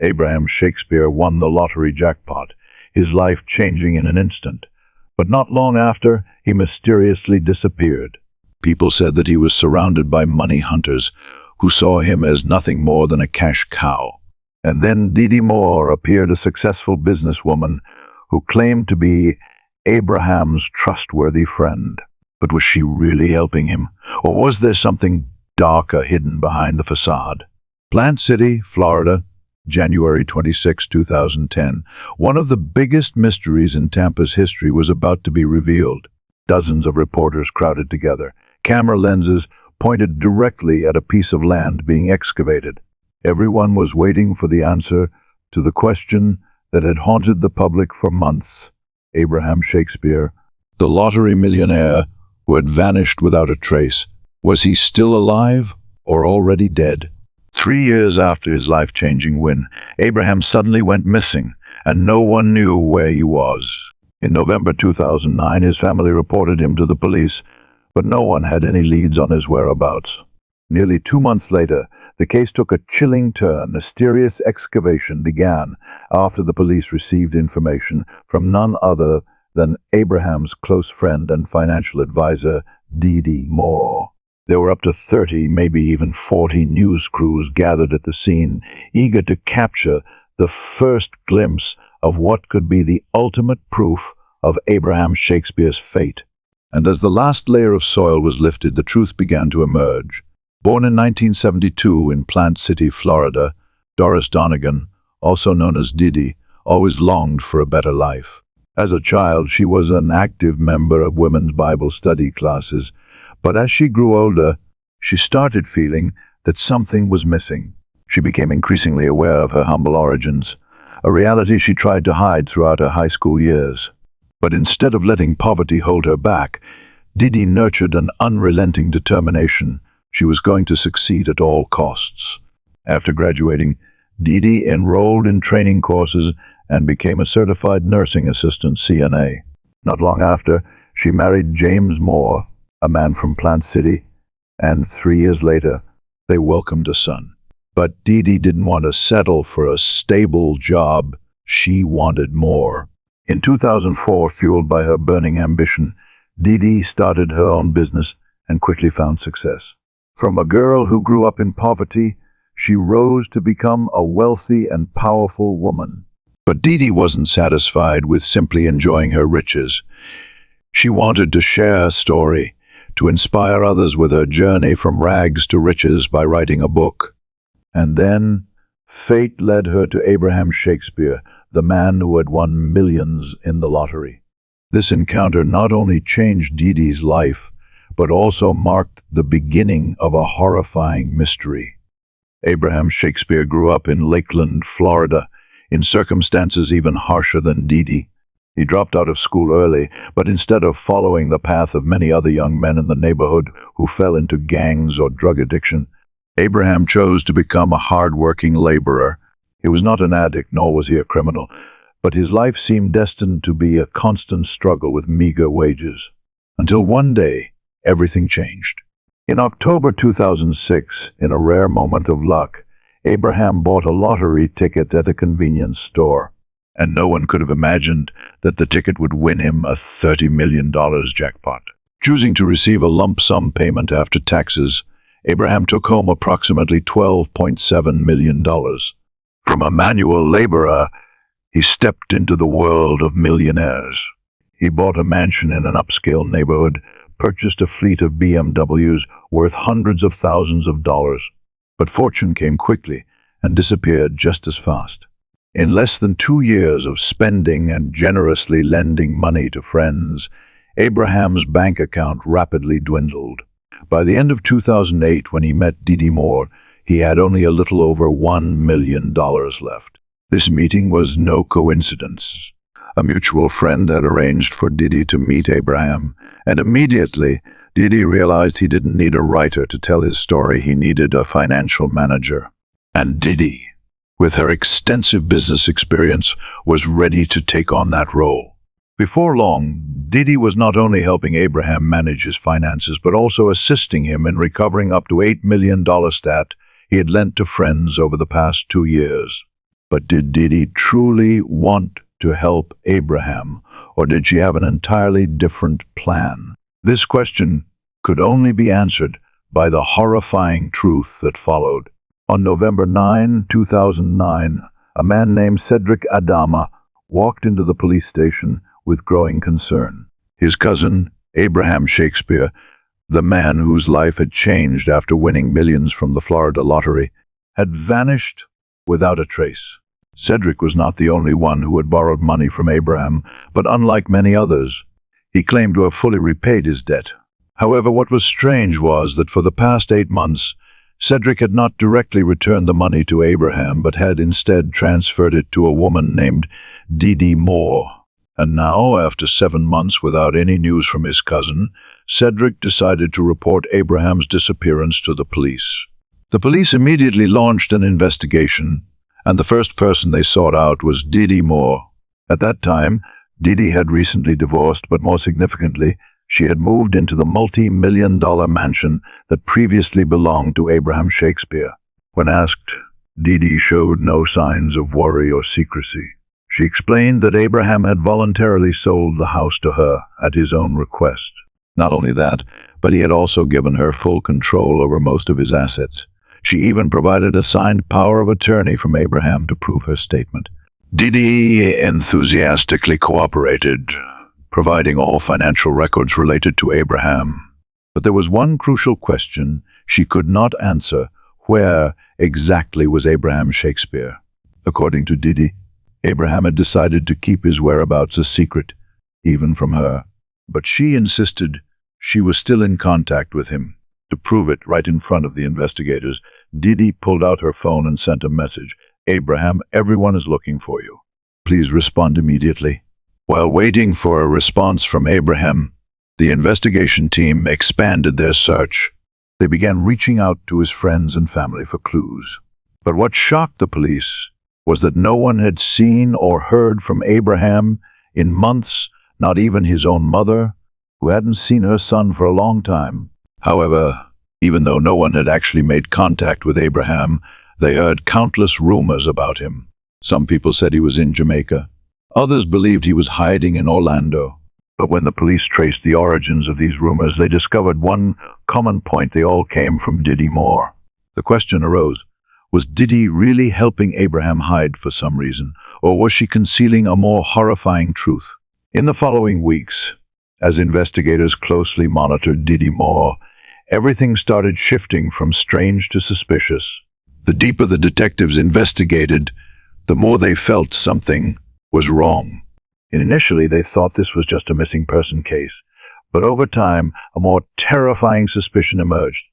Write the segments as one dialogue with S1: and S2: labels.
S1: Abraham Shakespeare won the lottery jackpot, his life changing in an instant. But not long after, he mysteriously disappeared. People said that he was surrounded by money hunters who saw him as nothing more than a cash cow. And then Didi Moore appeared, a successful businesswoman who claimed to be Abraham's trustworthy friend. But was she really helping him? Or was there something darker hidden behind the facade? Plant City, Florida, January 26, 2010. One of the biggest mysteries in Tampa's history was about to be revealed. Dozens of reporters crowded together. Camera lenses pointed directly at a piece of land being excavated. Everyone was waiting for the answer to the question that had haunted the public for months. Abraham Shakespeare, the lottery millionaire who had vanished without a trace, was he still alive or already dead? 3 years after his life-changing win, Abraham suddenly went missing, and no one knew where he was. In November 2009, his family reported him to the police, but no one had any leads on his whereabouts. Nearly 2 months later, the case took a chilling turn. A mysterious excavation began after the police received information from none other than Abraham's close friend and financial advisor, Didi Moore. There were up to 30, maybe even 40 news crews gathered at the scene, eager to capture the first glimpse of what could be the ultimate proof of Abraham Shakespeare's fate. And as the last layer of soil was lifted, the truth began to emerge. Born in 1972 in Plant City, Florida, Doris Donegan, also known as Didi, always longed for a better life. As a child, she was an active member of women's Bible study classes, but as she grew older, she started feeling that something was missing. She became increasingly aware of her humble origins, a reality she tried to hide throughout her high school years. But instead of letting poverty hold her back, Didi nurtured an unrelenting determination. She was going to succeed at all costs. After graduating, Didi enrolled in training courses and became a certified nursing assistant, CNA. Not long after, she married James Moore, a man from Plant City, and 3 years later, they welcomed a son. But Didi didn't want to settle for a stable job. She wanted more. In 2004, fueled by her burning ambition, Didi started her own business and quickly found success. From a girl who grew up in poverty, she rose to become a wealthy and powerful woman. But Didi wasn't satisfied with simply enjoying her riches. She wanted to share her story, to inspire others with her journey from rags to riches by writing a book. And then, fate led her to Abraham Shakespeare, the man who had won millions in the lottery. This encounter not only changed Didi's life, but also marked the beginning of a horrifying mystery. Abraham Shakespeare grew up in Lakeland, Florida, in circumstances even harsher than Didi. He dropped out of school early, but instead of following the path of many other young men in the neighborhood who fell into gangs or drug addiction, Abraham chose to become a hard-working laborer. He was not an addict, nor was he a criminal, but his life seemed destined to be a constant struggle with meager wages. Until one day, everything changed. In October 2006, in a rare moment of luck, Abraham bought a lottery ticket at a convenience store. And no one could have imagined that the ticket would win him a $30 million jackpot. Choosing to receive a lump sum payment after taxes, Abraham took home approximately $12.7 million. From a manual laborer, he stepped into the world of millionaires. He bought a mansion in an upscale neighborhood, purchased a fleet of BMWs worth hundreds of thousands of dollars. But fortune came quickly and disappeared just as fast. In less than 2 years of spending and generously lending money to friends, Abraham's bank account rapidly dwindled. By the end of 2008, when he met Didi Moore, he had only a little over $1 million left. This meeting was no coincidence. A mutual friend had arranged for Didi to meet Abraham, and immediately Didi realized he didn't need a writer to tell his story. He needed a financial manager. And Didi, with her extensive business experience, was ready to take on that role. Before long, Didi was not only helping Abraham manage his finances, but also assisting him in recovering up to $8 million stat he had lent to friends over the past 2 years. But did Didi truly want to help Abraham, or did she have an entirely different plan? This question could only be answered by the horrifying truth that followed. On November 9, 2009, a man named Cedric Adama walked into the police station with growing concern. His cousin, Abraham Shakespeare, the man whose life had changed after winning millions from the Florida lottery, had vanished without a trace. Cedric was not the only one who had borrowed money from Abraham, but unlike many others, he claimed to have fully repaid his debt. However, what was strange was that for the past 8 months, Cedric had not directly returned the money to Abraham, but had instead transferred it to a woman named Didi Moore. And now, after 7 months without any news from his cousin, Cedric decided to report Abraham's disappearance to the police. The police immediately launched an investigation, and the first person they sought out was Didi Moore. At that time, Didi had recently divorced, but more significantly, she had moved into the multi-million-dollar mansion that previously belonged to Abraham Shakespeare. When asked, Didi showed no signs of worry or secrecy. She explained that Abraham had voluntarily sold the house to her at his own request. Not only that, but he had also given her full control over most of his assets. She even provided a signed power of attorney from Abraham to prove her statement. Didi enthusiastically cooperated, providing all financial records related to Abraham. But there was one crucial question she could not answer. Where exactly was Abraham Shakespeare? According to Didi, Abraham had decided to keep his whereabouts a secret, even from her. But she insisted she was still in contact with him. To prove it right in front of the investigators, Didi pulled out her phone and sent a message. Abraham, everyone is looking for you. Please respond immediately. While waiting for a response from Abraham, the investigation team expanded their search. They began reaching out to his friends and family for clues. But what shocked the police was that no one had seen or heard from Abraham in months, not even his own mother, who hadn't seen her son for a long time. However, even though no one had actually made contact with Abraham, they heard countless rumors about him. Some people said he was in Jamaica. Others believed he was hiding in Orlando. But when the police traced the origins of these rumors, they discovered one common point. They all came from Didi Moore. The question arose, was Didi really helping Abraham hide for some reason, or was she concealing a more horrifying truth? In the following weeks, as investigators closely monitored Didi Moore, everything started shifting from strange to suspicious. The deeper the detectives investigated, the more they felt something was wrong. Initially, they thought this was just a missing person case, but over time, a more terrifying suspicion emerged.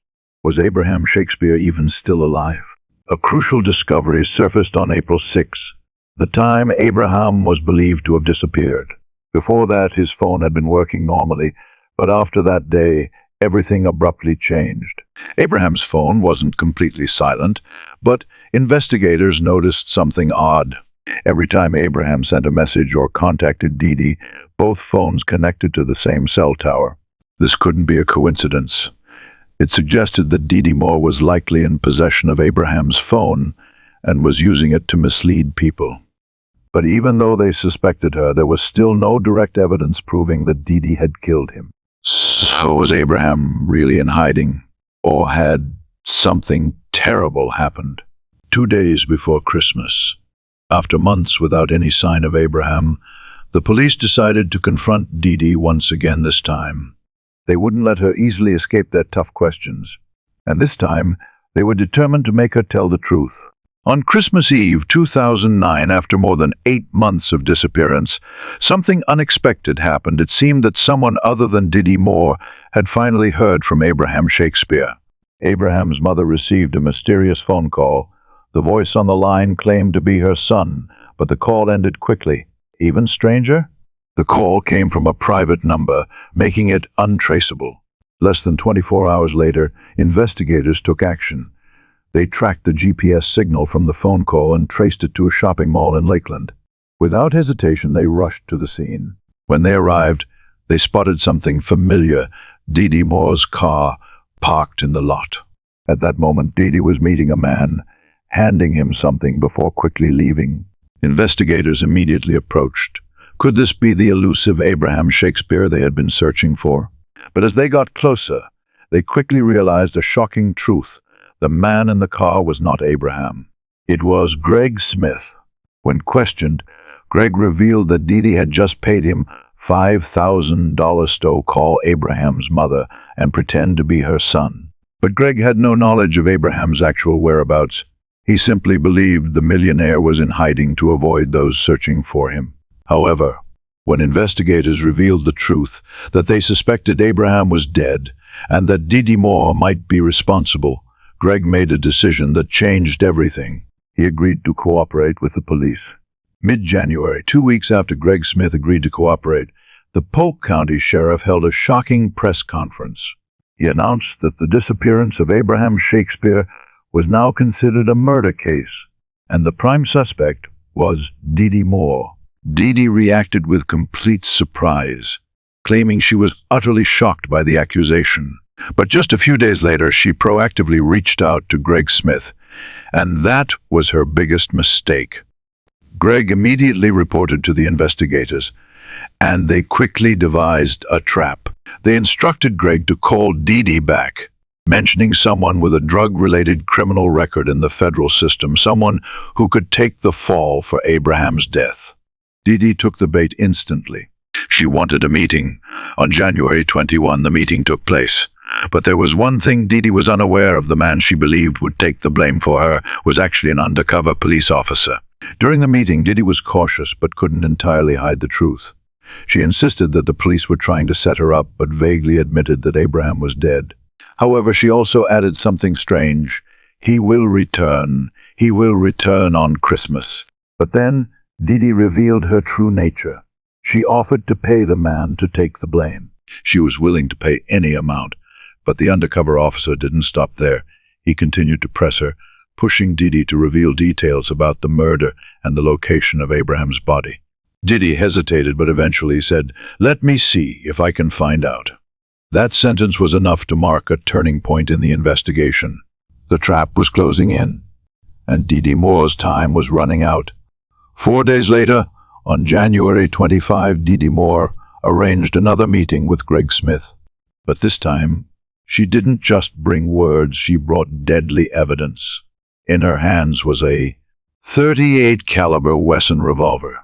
S1: Was Abraham Shakespeare even still alive? A crucial discovery surfaced on April 6, the time Abraham was believed to have disappeared. Before that, his phone had been working normally, but after that day, everything abruptly changed. Abraham's phone wasn't completely silent, but investigators noticed something odd. Every time Abraham sent a message or contacted Didi, both phones connected to the same cell tower. This couldn't be a coincidence. It suggested that Didi Moore was likely in possession of Abraham's phone and was using it to mislead people. But even though they suspected her, there was still no direct evidence proving that Didi had killed him. So was Abraham really in hiding, or had something terrible happened? 2 days before Christmas, after months without any sign of Abraham, the police decided to confront Didi once again this time. They wouldn't let her easily escape their tough questions, and this time they were determined to make her tell the truth. On Christmas Eve 2009, after more than 8 months of disappearance, something unexpected happened. It seemed that someone other than Didi Moore had finally heard from Abraham Shakespeare. Abraham's mother received a mysterious phone call. The voice on the line claimed to be her son, but the call ended quickly. Even stranger? The call came from a private number, making it untraceable. Less than 24 hours later, investigators took action. They tracked the GPS signal from the phone call and traced it to a shopping mall in Lakeland. Without hesitation, they rushed to the scene. When they arrived, they spotted something familiar, Didi Moore's car parked in the lot. At that moment, Didi was meeting a man, handing him something before quickly leaving. Investigators immediately approached. Could this be the elusive Abraham Shakespeare they had been searching for? But as they got closer, they quickly realized a shocking truth. The man in the car was not Abraham. It was Greg Smith. When questioned, Greg revealed that Didi had just paid him $5,000 to call Abraham's mother and pretend to be her son. But Greg had no knowledge of Abraham's actual whereabouts. He simply believed the millionaire was in hiding to avoid those searching for him. However, when investigators revealed the truth, that they suspected Abraham was dead and that Didi Moore might be responsible, Greg made a decision that changed everything. He agreed to cooperate with the police. Mid-January, 2 weeks after Greg Smith agreed to cooperate, the Polk County Sheriff held a shocking press conference. He announced that the disappearance of Abraham Shakespeare was now considered a murder case, and the prime suspect was Didi Moore. Didi reacted with complete surprise, claiming she was utterly shocked by the accusation. But just a few days later, she proactively reached out to Greg Smith, and that was her biggest mistake. Greg immediately reported to the investigators, and they quickly devised a trap. They instructed Greg to call Didi back, mentioning someone with a drug-related criminal record in the federal system, someone who could take the fall for Abraham's death. Didi took the bait instantly. She wanted a meeting. On January 21, the meeting took place. But there was one thing Didi was unaware of. The man she believed would take the blame for her was actually an undercover police officer. During the meeting, Didi was cautious but couldn't entirely hide the truth. She insisted that the police were trying to set her up, but vaguely admitted that Abraham was dead. However, she also added something strange. He will return. He will return on Christmas. But then Didi revealed her true nature. She offered to pay the man to take the blame. She was willing to pay any amount, but the undercover officer didn't stop there. He continued to press her, pushing Didi to reveal details about the murder and the location of Abraham's body. Didi hesitated, but eventually said, "Let me see if I can find out." That sentence was enough to mark a turning point in the investigation. The trap was closing in, and Didi Moore's time was running out. 4 days later, on January 25, Didi Moore arranged another meeting with Greg Smith. But this time, she didn't just bring words, she brought deadly evidence. In her hands was a .38 caliber Wesson revolver.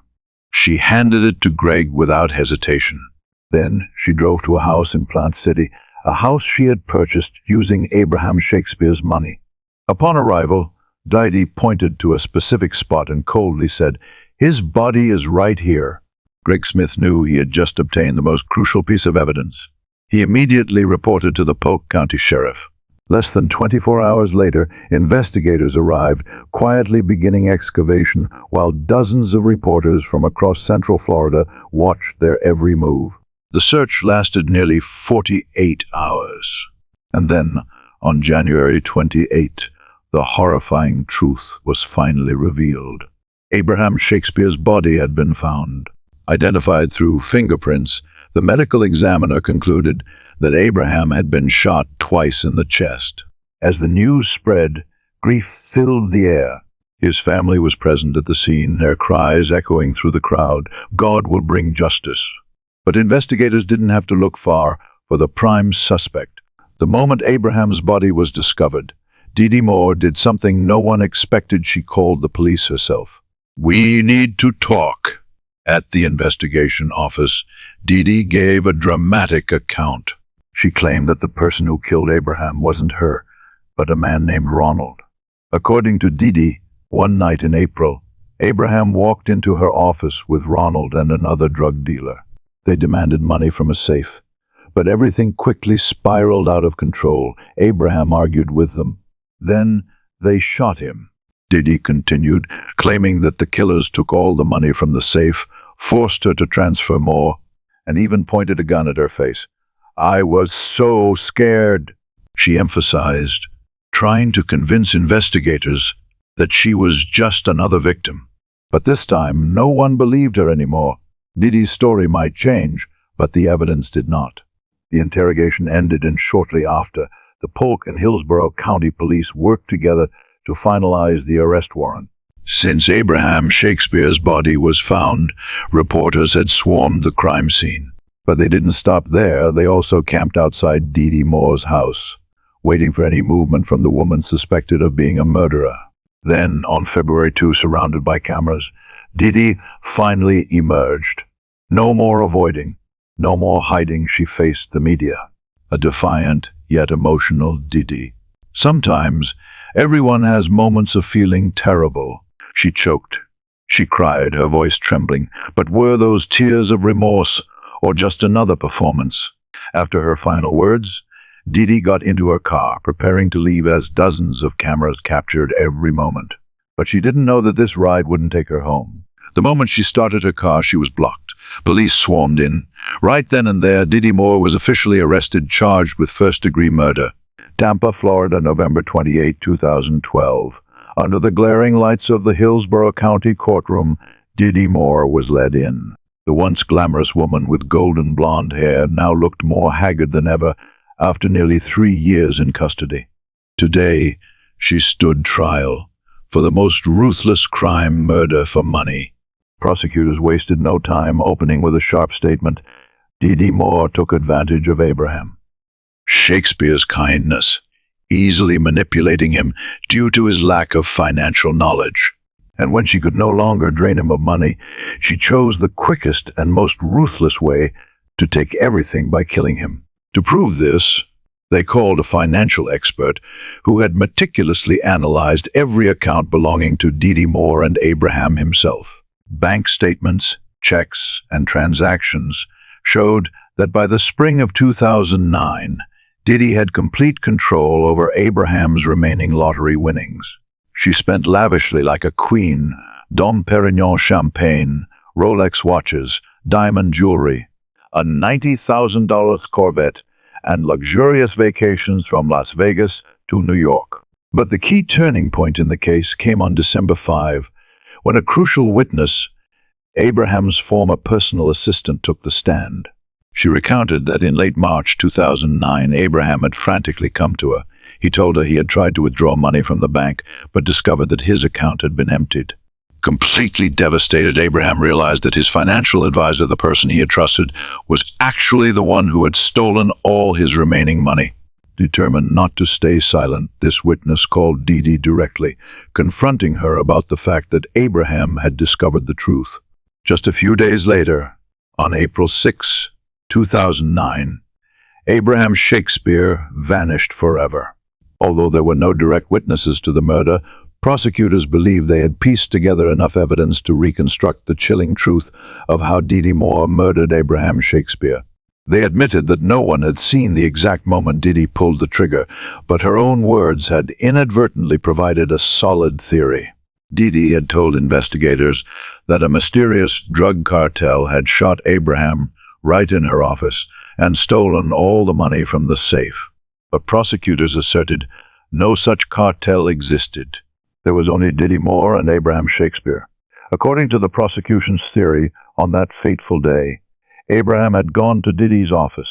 S1: She handed it to Greg without hesitation. Then she drove to a house in Plant City, a house she had purchased using Abraham Shakespeare's money. Upon arrival, Didi pointed to a specific spot and coldly said, "His body is right here." Greg Smith knew he had just obtained the most crucial piece of evidence. He immediately reported to the Polk County Sheriff. Less than 24 hours later, investigators arrived, quietly beginning excavation, while dozens of reporters from across Central Florida watched their every move. The search lasted nearly 48 hours. And then, on January 28, the horrifying truth was finally revealed. Abraham Shakespeare's body had been found. Identified through fingerprints, the medical examiner concluded that Abraham had been shot twice in the chest. As the news spread, grief filled the air. His family was present at the scene, their cries echoing through the crowd, "God will bring justice." But investigators didn't have to look far for the prime suspect. The moment Abraham's body was discovered, Didi Moore did something no one expected. She called the police herself. "We need to talk." At the investigation office, Didi gave a dramatic account. She claimed that the person who killed Abraham wasn't her, but a man named Ronald. According to Didi, one night in April, Abraham walked into her office with Ronald and another drug dealer. They demanded money from a safe, but everything quickly spiraled out of control. Abraham argued with them. Then they shot him. Didi continued, claiming that the killers took all the money from the safe, forced her to transfer more, and even pointed a gun at her face. "I was so scared," she emphasized, trying to convince investigators that she was just another victim. But this time, no one believed her anymore. Didi's story might change, but the evidence did not. The interrogation ended, and shortly after, the Polk and Hillsborough County Police worked together to finalize the arrest warrant. Since Abraham Shakespeare's body was found, reporters had swarmed the crime scene. But they didn't stop there. They also camped outside Didi Moore's house, waiting for any movement from the woman suspected of being a murderer. Then, on February 2, surrounded by cameras, Didi finally emerged. No more avoiding, no more hiding, she faced the media. A defiant, yet emotional Didi. Sometimes, everyone has moments of feeling terrible. She choked. She cried, her voice trembling. But were those tears of remorse, or just another performance? After her final words, Didi got into her car, preparing to leave as dozens of cameras captured every moment. But she didn't know that this ride wouldn't take her home. The moment she started her car, she was blocked. Police swarmed in. Right then and there, Didi Moore was officially arrested, charged with first-degree murder. Tampa, Florida, November 28, 2012. Under the glaring lights of the Hillsborough County courtroom, Didi Moore was led in. The once glamorous woman with golden blonde hair now looked more haggard than ever after nearly 3 years in custody. Today, she stood trial for the most ruthless crime, murder for money. Prosecutors wasted no time, opening with a sharp statement. Didi Moore took advantage of Abraham Shakespeare's kindness, easily manipulating him due to his lack of financial knowledge. And when she could no longer drain him of money, she chose the quickest and most ruthless way to take everything by killing him. To prove this, they called a financial expert who had meticulously analyzed every account belonging to Didi Moore and Abraham himself. Bank statements, checks, and transactions showed that by the spring of 2009, Didi had complete control over Abraham's remaining lottery winnings. She spent lavishly like a queen: Dom Perignon champagne, Rolex watches, diamond jewelry, a $90,000 Corvette, and luxurious vacations from Las Vegas to New York. But the key turning point in the case came on December 5, when a crucial witness, Abraham's former personal assistant, took the stand. She recounted that in late March 2009, Abraham had frantically come to her. He told her he had tried to withdraw money from the bank, but discovered that his account had been emptied. Completely devastated, Abraham realized that his financial advisor, the person he had trusted, was actually the one who had stolen all his remaining money. Determined not to stay silent, this witness called Didi directly, confronting her about the fact that Abraham had discovered the truth. Just a few days later, on April 6, 2009, Abraham Shakespeare vanished forever. Although there were no direct witnesses to the murder, prosecutors believed they had pieced together enough evidence to reconstruct the chilling truth of how Didi Moore murdered Abraham Shakespeare. They admitted that no one had seen the exact moment Didi pulled the trigger, but her own words had inadvertently provided a solid theory. Didi had told investigators that a mysterious drug cartel had shot Abraham right in her office and stolen all the money from the safe. But prosecutors asserted no such cartel existed. There was only Didi Moore and Abraham Shakespeare. According to the prosecution's theory, on that fateful day, Abraham had gone to Didi's office.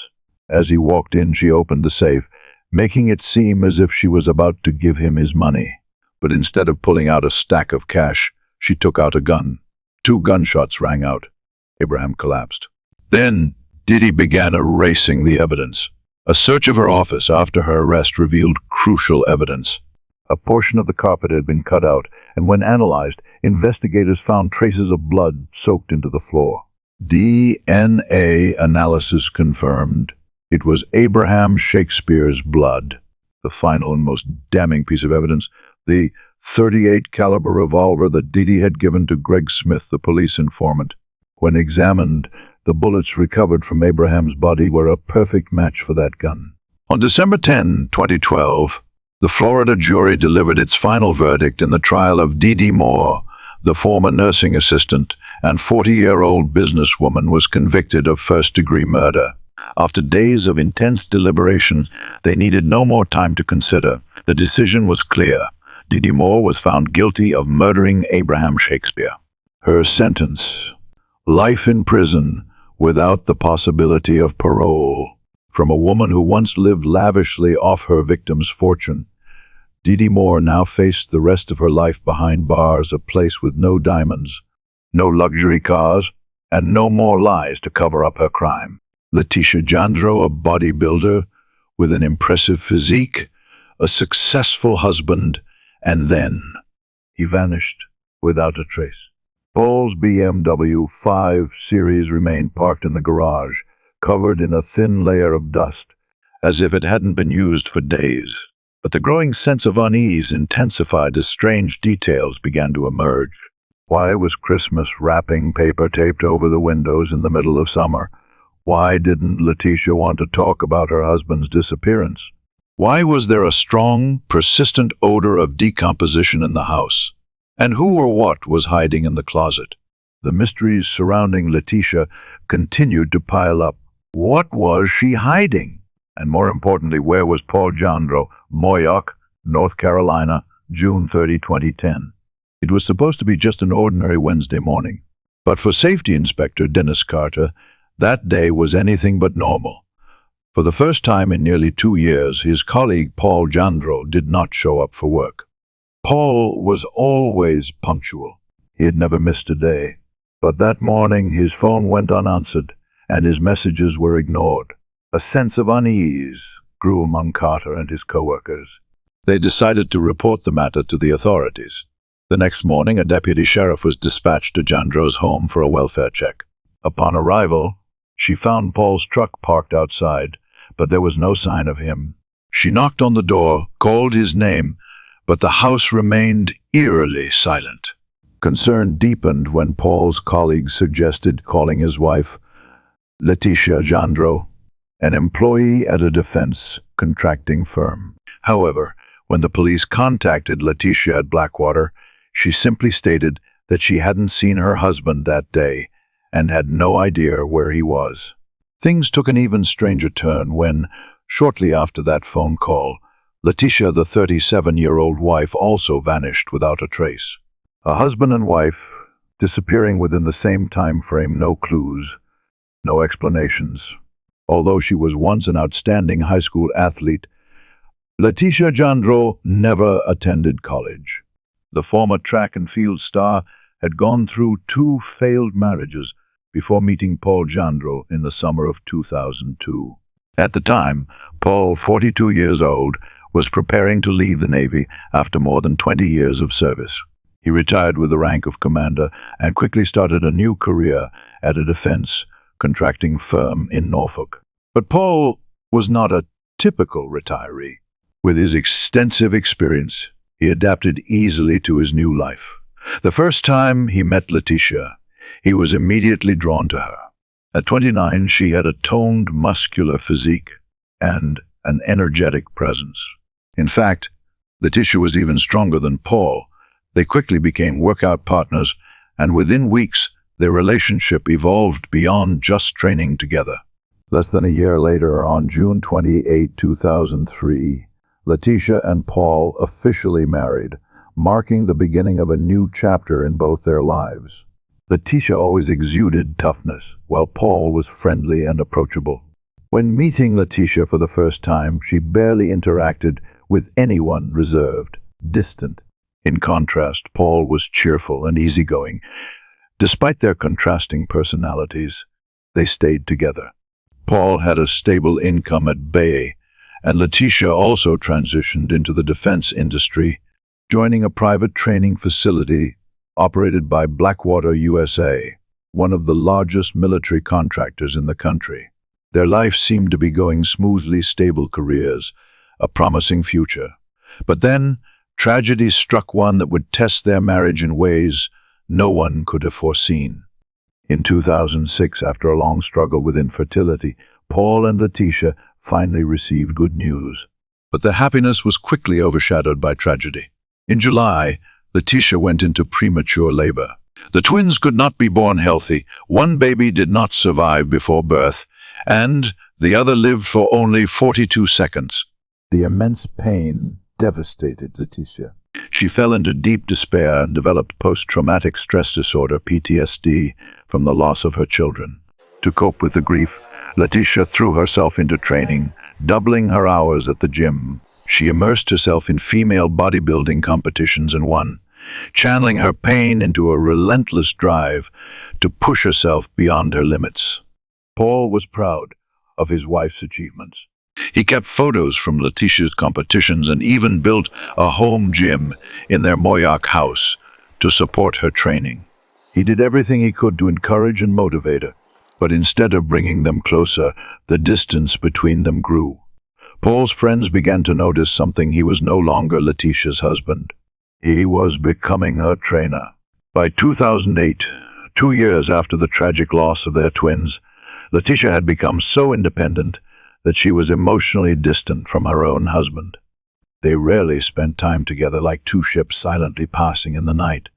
S1: As he walked in, she opened the safe, making it seem as if she was about to give him his money. But instead of pulling out a stack of cash, she took out a gun. 2 gunshots rang out. Abraham collapsed. Then Didi began erasing the evidence. A search of her office after her arrest revealed crucial evidence. A portion of the carpet had been cut out, and when analyzed, investigators found traces of blood soaked into the floor. DNA analysis confirmed it was Abraham Shakespeare's blood. The final and most damning piece of evidence, the .38 caliber revolver that Didi had given to Greg Smith, the police informant. When examined, the bullets recovered from Abraham's body were a perfect match for that gun. On December 10, 2012, the Florida jury delivered its final verdict in the trial of Didi Moore. The former nursing assistant and 40-year-old businesswoman was convicted of first-degree murder. After days of intense deliberation, they needed no more time to consider. The decision was clear. Didi Moore was found guilty of murdering Abraham Shakespeare. Her sentence: life in prison without the possibility of parole. From a woman who once lived lavishly off her victim's fortune, Didi Moore now faced the rest of her life behind bars, a place with no diamonds, no luxury cars, and no more lies to cover up her crime. Letitia Jandreau, a bodybuilder with an impressive physique, a successful husband, and then he vanished without a trace. Paul's BMW 5 Series remained parked in the garage, covered in a thin layer of dust, as if it hadn't been used for days. But the growing sense of unease intensified as strange details began to emerge. Why was Christmas wrapping paper taped over the windows in the middle of summer? Why didn't Letitia want to talk about her husband's disappearance? Why was there a strong, persistent odor of decomposition in the house? And who or what was hiding in the closet? The mysteries surrounding Letitia continued to pile up. What was she hiding? And more importantly, where was Paul Jandreau, Moyock, North Carolina, June 30, 2010? It was supposed to be just an ordinary Wednesday morning. But for Safety Inspector Dennis Carter, that day was anything but normal. For the first time in nearly 2 years, his colleague Paul Jandreau did not show up for work. Paul was always punctual. He had never missed a day. But that morning, his phone went unanswered, and his messages were ignored. A sense of unease grew among Carter and his co-workers. They decided to report the matter to the authorities. The next morning, a deputy sheriff was dispatched to Jandreau's home for a welfare check. Upon arrival, she found Paul's truck parked outside, but there was no sign of him. She knocked on the door, called his name, but the house remained eerily silent. Concern deepened when Paul's colleagues suggested calling his wife, Letitia Jandreau, an employee at a defense contracting firm. However, when the police contacted Letitia at Blackwater, she simply stated that she hadn't seen her husband that day and had no idea where he was. Things took an even stranger turn when, shortly after that phone call, Letitia, the 37-year-old wife, also vanished without a trace. A husband and wife disappearing within the same time frame, no clues, no explanations. Although she was once an outstanding high school athlete, Letitia Jandreau never attended college. The former track and field star had gone through 2 failed marriages before meeting Paul Jandreau in the summer of 2002. At the time, Paul, 42 years old, was preparing to leave the Navy after more than 20 years of service. He retired with the rank of commander and quickly started a new career at a defense contracting firm in Norfolk. But Paul was not a typical retiree. With his extensive experience, he adapted easily to his new life. The first time he met Letitia, he was immediately drawn to her. At 29, she had a toned, muscular physique and an energetic presence. In fact, Letitia was even stronger than Paul. They quickly became workout partners, and within weeks, their relationship evolved beyond just training together. Less than a year later, on June 28, 2003, Letitia and Paul officially married, marking the beginning of a new chapter in both their lives. Letitia always exuded toughness, while Paul was friendly and approachable. When meeting Letitia for the first time, she barely interacted with anyone, reserved, distant. In contrast, Paul was cheerful and easygoing. Despite their contrasting personalities, they stayed together. Paul had a stable income at Bay, and Letitia also transitioned into the defense industry, joining a private training facility operated by Blackwater USA, one of the largest military contractors in the country. Their life seemed to be going smoothly, stable careers, a promising future. But then, tragedy struck, one that would test their marriage in ways no one could have foreseen. In 2006, after a long struggle with infertility, Paul and Letitia finally received good news. But their happiness was quickly overshadowed by tragedy. In July, Letitia went into premature labor. The twins could not be born healthy. One baby did not survive before birth, and the other lived for only 42 seconds. The immense pain devastated Letitia. She fell into deep despair and developed post-traumatic stress disorder, PTSD, from the loss of her children. To cope with the grief, Letitia threw herself into training, doubling her hours at the gym, She immersed herself in female bodybuilding competitions and won, channeling her pain into a relentless drive to push herself beyond her limits. Paul was proud of his wife's achievements. He kept photos from Letitia's competitions and even built a home gym in their Moyac house to support her training. He did everything he could to encourage and motivate her, but instead of bringing them closer, the distance between them grew. Paul's friends began to notice something. He was no longer Letitia's husband. He was becoming her trainer. By 2008, 2 years after the tragic loss of their twins, Letitia had become so independent that she was emotionally distant from her own husband. They rarely spent time together, like two ships silently passing in the night.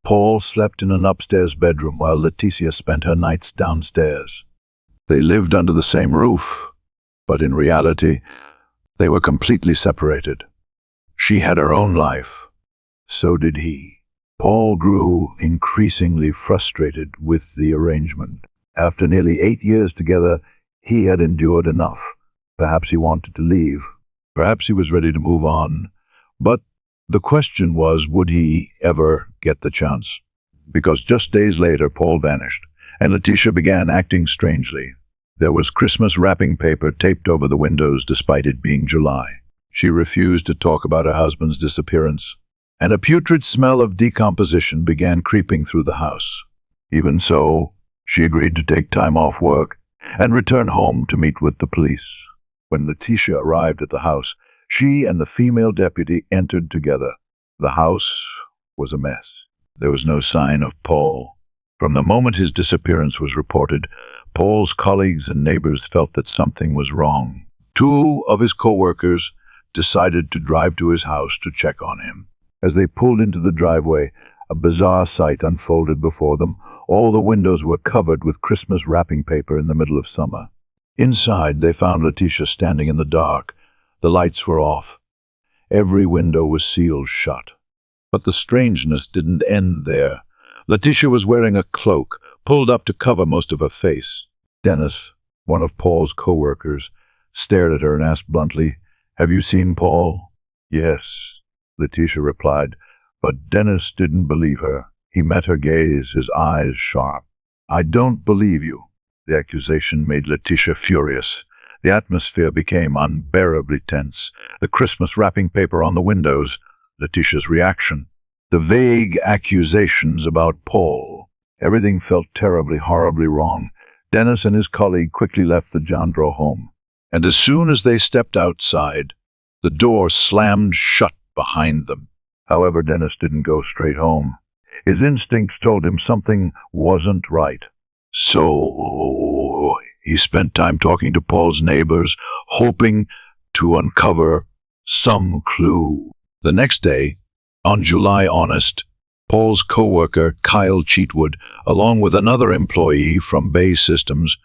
S1: Paul slept in an upstairs bedroom while Letitia spent her nights downstairs. They lived under the same roof, but in reality, they were completely separated. She had her own life. So did he. Paul grew increasingly frustrated with the arrangement. After nearly 8 years together, he had endured enough. Perhaps he wanted to leave. Perhaps he was ready to move on. But the question was, would he ever get the chance? Because just days later, Paul vanished, and Letitia began acting strangely. There was Christmas wrapping paper taped over the windows despite it being July. She refused to talk about her husband's disappearance, and a putrid smell of decomposition began creeping through the house. Even so, she agreed to take time off work and return home to meet with the police. When Letitia arrived at the house, she and the female deputy entered together. The house was a mess. There was no sign of Paul. From the moment his disappearance was reported, Paul's colleagues and neighbors felt that something was wrong. 2 of his co-workers decided to drive to his house to check on him. As they pulled into the driveway, a bizarre sight unfolded before them. All the windows were covered with Christmas wrapping paper in the middle of summer. Inside, they found Letitia standing in the dark. The lights were off. Every window was sealed shut. But the strangeness didn't end there. Letitia was wearing a cloak, pulled up to cover most of her face. Dennis, one of Paul's co-workers, stared at her and asked bluntly, "Have you seen Paul?" "Yes," Letitia replied, but Dennis didn't believe her. He met her gaze, his eyes sharp. "I don't believe you." The accusation made Letitia furious. The atmosphere became unbearably tense. The Christmas wrapping paper on the windows, Letitia's reaction. The vague accusations about Paul. Everything felt terribly, horribly wrong. Dennis and his colleague quickly left the Jandro home. And as soon as they stepped outside, the door slammed shut behind them. However, Dennis didn't go straight home. His instincts told him something wasn't right. So he spent time talking to Paul's neighbors, hoping to uncover some clue. The next day, on July Honest, Paul's co-worker, Kyle Cheatwood, along with another employee from Bay Systems,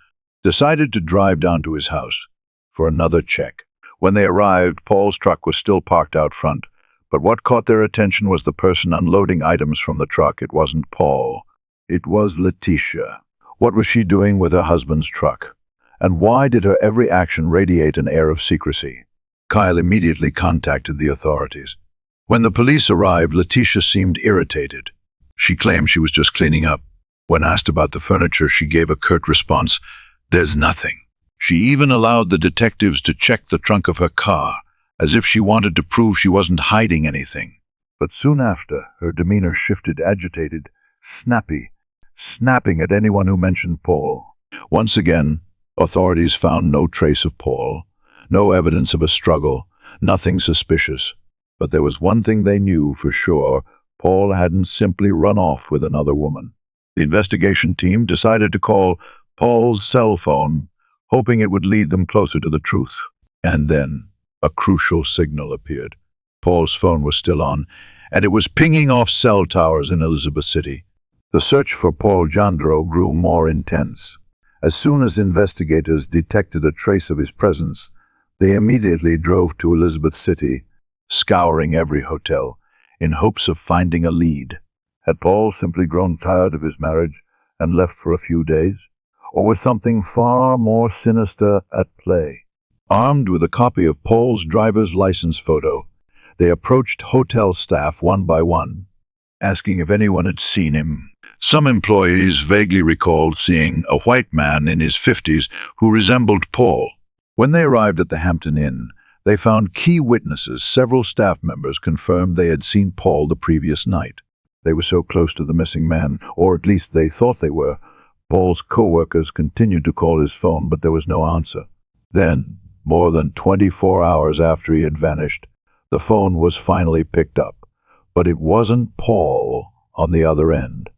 S1: decided to drive down to his house for another check. When they arrived, Paul's truck was still parked out front, but what caught their attention was the person unloading items from the truck. It wasn't Paul. It was Letitia. What was she doing with her husband's truck? And why did her every action radiate an air of secrecy? Kyle immediately contacted the authorities. When the police arrived, Letitia seemed irritated. She claimed she was just cleaning up. When asked about the furniture, she gave a curt response, "There's nothing." She even allowed the detectives to check the trunk of her car, as if she wanted to prove she wasn't hiding anything. But soon after, her demeanor shifted, agitated, snappy, snapping at anyone who mentioned Paul. Once again, authorities found no trace of Paul, no evidence of a struggle, nothing suspicious. But there was one thing they knew for sure: Paul hadn't simply run off with another woman. The investigation team decided to call Paul's cell phone, hoping it would lead them closer to the truth. And then a crucial signal appeared. Paul's phone was still on, and it was pinging off cell towers in Elizabeth City. The search for Paul Jandro grew more intense. As soon as investigators detected a trace of his presence, they immediately drove to Elizabeth City, scouring every hotel in hopes of finding a lead. Had Paul simply grown tired of his marriage and left for a few days? Or was something far more sinister at play? Armed with a copy of Paul's driver's license photo, they approached hotel staff one by one, asking if anyone had seen him. Some employees vaguely recalled seeing a white man in his 50s who resembled Paul. When they arrived at the Hampton Inn, they found key witnesses. Several staff members confirmed they had seen Paul the previous night. They were so close to the missing man, or at least they thought they were. Paul's co-workers continued to call his phone, but there was no answer. Then, more than 24 hours after he had vanished, the phone was finally picked up. But it wasn't Paul on the other end.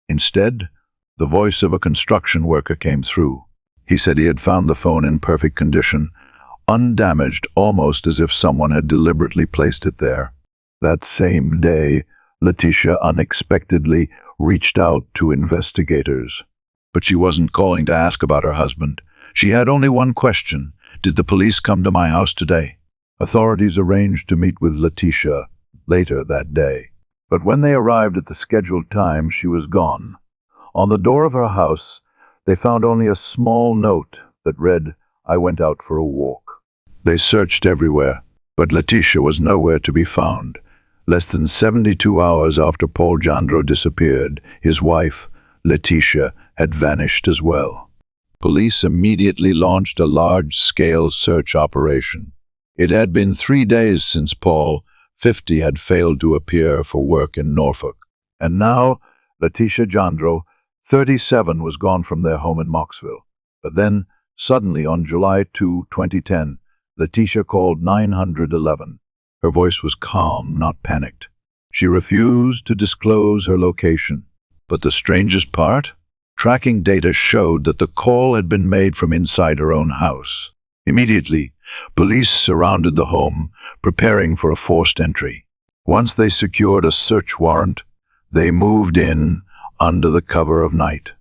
S1: Instead, the voice of a construction worker came through. He said he had found the phone in perfect condition, undamaged, almost as if someone had deliberately placed it there. That same day, Letitia unexpectedly reached out to investigators. But she wasn't calling to ask about her husband. She had only one question. Did the police come to my house today? Authorities arranged to meet with Letitia later that day. But when they arrived at the scheduled time, she was gone. On the door of her house, they found only a small note that read, "I went out for a walk." They searched everywhere, but Letitia was nowhere to be found. Less than 72 hours after Paul Jandro disappeared, his wife, Letitia, had vanished as well. Police immediately launched a large-scale search operation. It had been 3 days since Paul, 50, had failed to appear for work in Norfolk. And now, Letitia Jandro, 37, was gone from their home in Moxville. But then, suddenly on July 2, 2010, Letitia called 911. Her voice was calm, not panicked. She refused to disclose her location. But the strangest part? Tracking data showed that the call had been made from inside her own house. Immediately, police surrounded the home, preparing for a forced entry. Once they secured a search warrant, they moved in under the cover of night.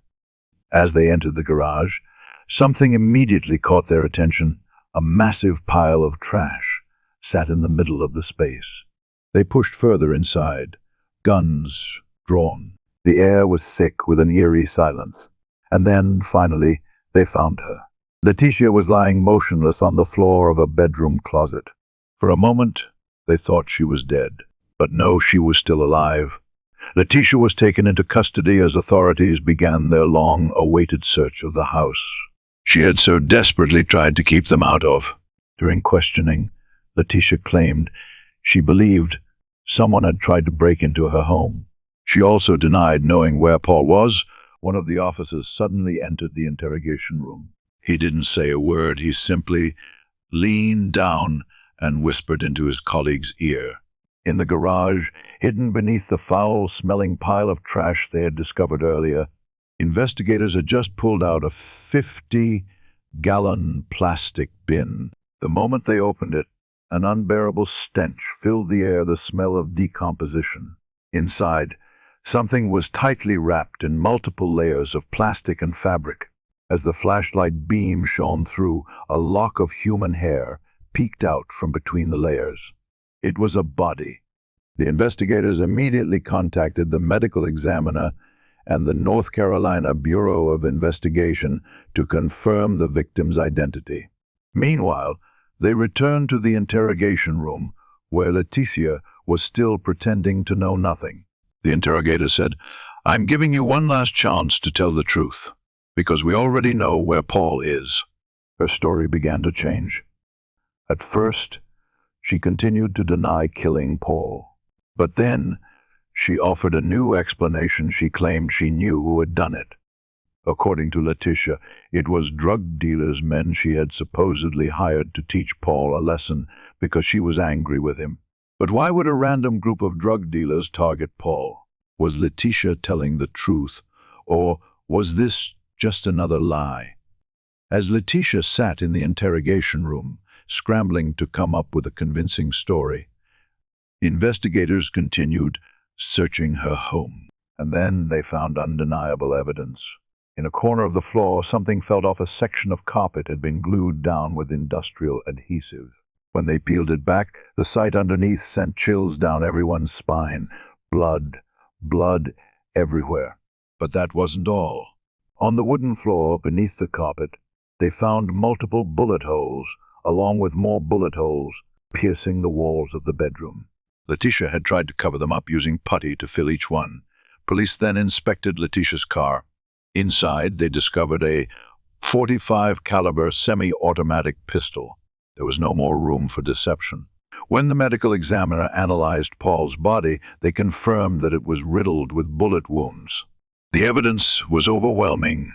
S1: As they entered the garage, something immediately caught their attention. A massive pile of trash sat in the middle of the space. They pushed further inside, guns drawn. The air was thick with an eerie silence. And then, finally, they found her. Letitia was lying motionless on the floor of a bedroom closet. For a moment, they thought she was dead. But no, she was still alive. Letitia was taken into custody as authorities began their long-awaited search of the house she had so desperately tried to keep them out of. During questioning, Letitia claimed she believed someone had tried to break into her home. She also denied knowing where Paul was. One of the officers suddenly entered the interrogation room. He didn't say a word. He simply leaned down and whispered into his colleague's ear. In the garage, hidden beneath the foul-smelling pile of trash they had discovered earlier, investigators had just pulled out a 50-gallon plastic bin. The moment they opened it, an unbearable stench filled the air, the smell of decomposition. Inside, something was tightly wrapped in multiple layers of plastic and fabric. As the flashlight beam shone through, a lock of human hair peeked out from between the layers. It was a body. The investigators immediately contacted the medical examiner and the North Carolina Bureau of Investigation to confirm the victim's identity. Meanwhile, they returned to the interrogation room, where Letitia was still pretending to know nothing. The interrogator said, "I'm giving you one last chance to tell the truth, because we already know where Paul is." Her story began to change. At first, she continued to deny killing Paul. But then, she offered a new explanation. She claimed she knew who had done it. According to Letitia, it was drug dealers, men she had supposedly hired to teach Paul a lesson because she was angry with him. But why would a random group of drug dealers target Paul? Was Letitia telling the truth, or was this just another lie? As Letitia sat in the interrogation room, scrambling to come up with a convincing story, investigators continued searching her home. And then they found undeniable evidence. In a corner of the floor, something felt off. A section of carpet had been glued down with industrial adhesive. When they peeled it back, the sight underneath sent chills down everyone's spine. Blood everywhere. But that wasn't all. On the wooden floor beneath the carpet, they found multiple bullet holes, along with more bullet holes piercing the walls of the bedroom. Letitia had tried to cover them up using putty to fill each one. Police then inspected Letitia's car. Inside, they discovered a .45 caliber semi-automatic pistol. There was no more room for deception. When the medical examiner analyzed Paul's body, they confirmed that it was riddled with bullet wounds. The evidence was overwhelming.